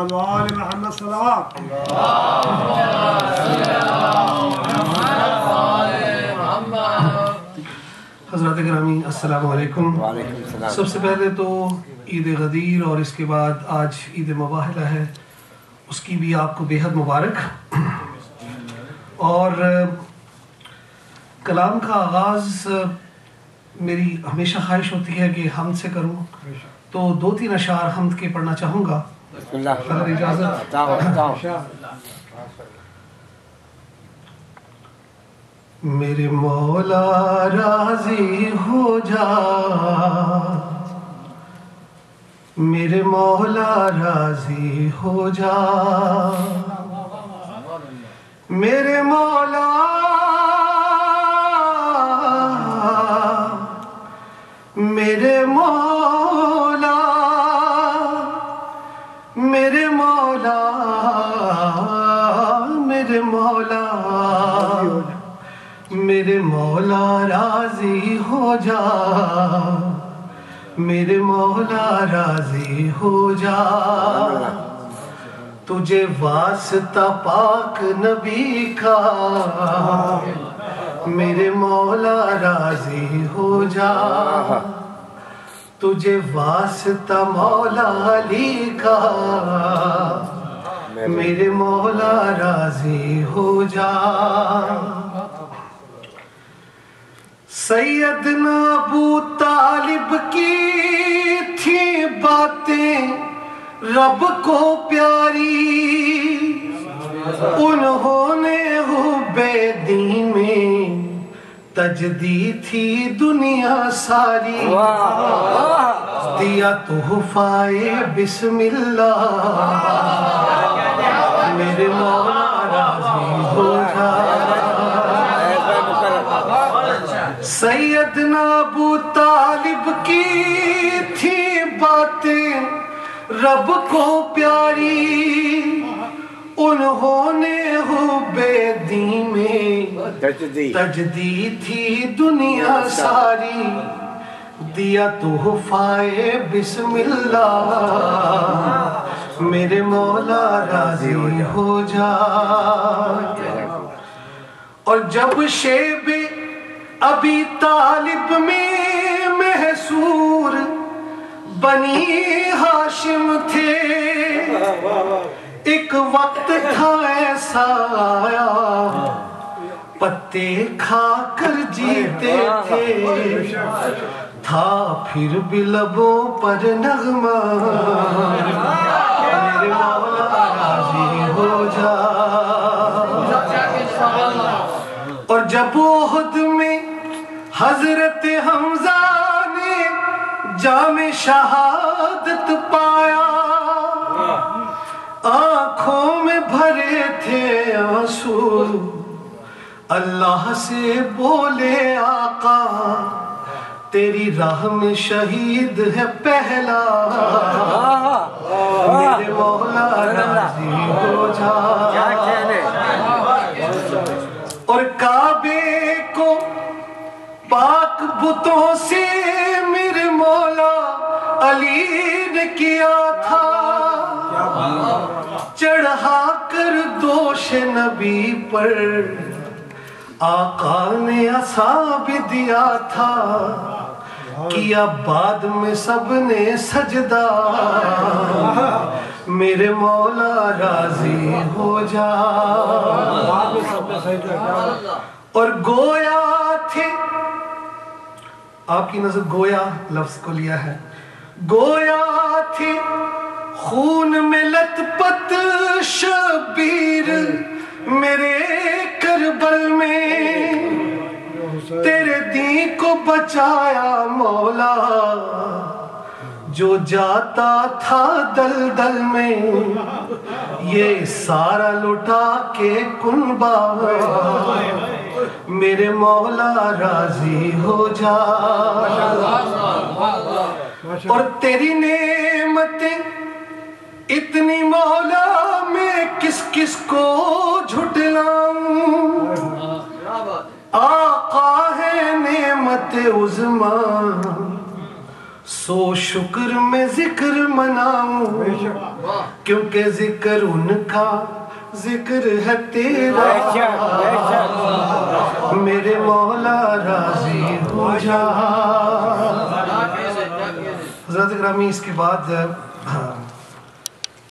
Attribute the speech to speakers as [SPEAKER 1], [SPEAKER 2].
[SPEAKER 1] محمد وآل محمد صلوات.
[SPEAKER 2] حضرات گرامی السلام علیکم. سب سے پہلے تو عید غدیر اور اس کے بعد آج عید مباہلہ ہے، اس کی بھی آپ کو بے حد مبارک. اور کلام کا آغاز میری ہمیشہ خواہش ہوتی ہے کہ حمد سے کروں، تو 2-3 اشعار حمد کے پڑھنا چاہوں گا اگر اجازت. میرے مولا راضی ہو جا، میرے مولا راضی ہو جا، میرے مولا میرے مولا میرے مولا میرے مولا میرے مولا راضی ہو جا، میرے مولا راضی ہو جا. تجھے واسطہ پاک نبی کا میرے مولا راضی ہو جا، تجھے واسطہ مولا علی کا میرے مولا راضی ہو جا. سیدنا ابو طالب کی تھی باتیں رب کو پیاری، انہوں نے حب دین میں تجدید تھی دنیا ساری. دیا تحفہ بسم اللہ، میرے مولا راضی ہو جا. سیدنا ابو طالب کی تھی باتیں رب کو پیاری، انہوں نے حب دین میں تجدید تھی دنیا ساری. دیا تحفہ بسم اللہ، میرے مولا راضی ہو جا. اور جب شیب ابی طالب میں محصور بنی ہاشم تھے، ایک وقت تھا ایسا آیا پتے کھا کر جیتے تھے، تھا پھر بھی لبوں پر نغمہ میرے مولا راضی ہو جا. اور جب احد میں حضرت حمزہ نے جام شہادت پایا، آنکھوں میں بھرے تھے آنسو، اللہ سے بولے آقا تیری راہ میں شہید ہے پہلا، میرے مولا راضی ہو جا. اور کعبے کو پاک بتوں سے میرے مولا علی نے کیا تھا، چڑھا کر دوش نبی پر آقا نے عصا بھی دیا تھا، کیا بعد میں سب نے سجدہ میرے مولا راضی ہو جا. اور گویا تھے، آپ کی نظر گویا لفظ کو لیا ہے، گویا تھے خون میں لت پت شبیر میرے کربل میں، تیرے دین کو بچایا مولا جو جاتا تھا دلدل میں، یہ سارا لٹا کے کنبہ میرے مولا راضی ہو جا. اور تیری نعمتیں اتنی مولا میں کس کس کو جھٹلاؤں، آقا ہے نعمت عظمیٰ سو شکر میں ذکر مناؤں کیونکہ ذکر ان کا ذکر ہے تیرا میرے مولا راضی ہو جا. حضرت گرامی اس کے بعد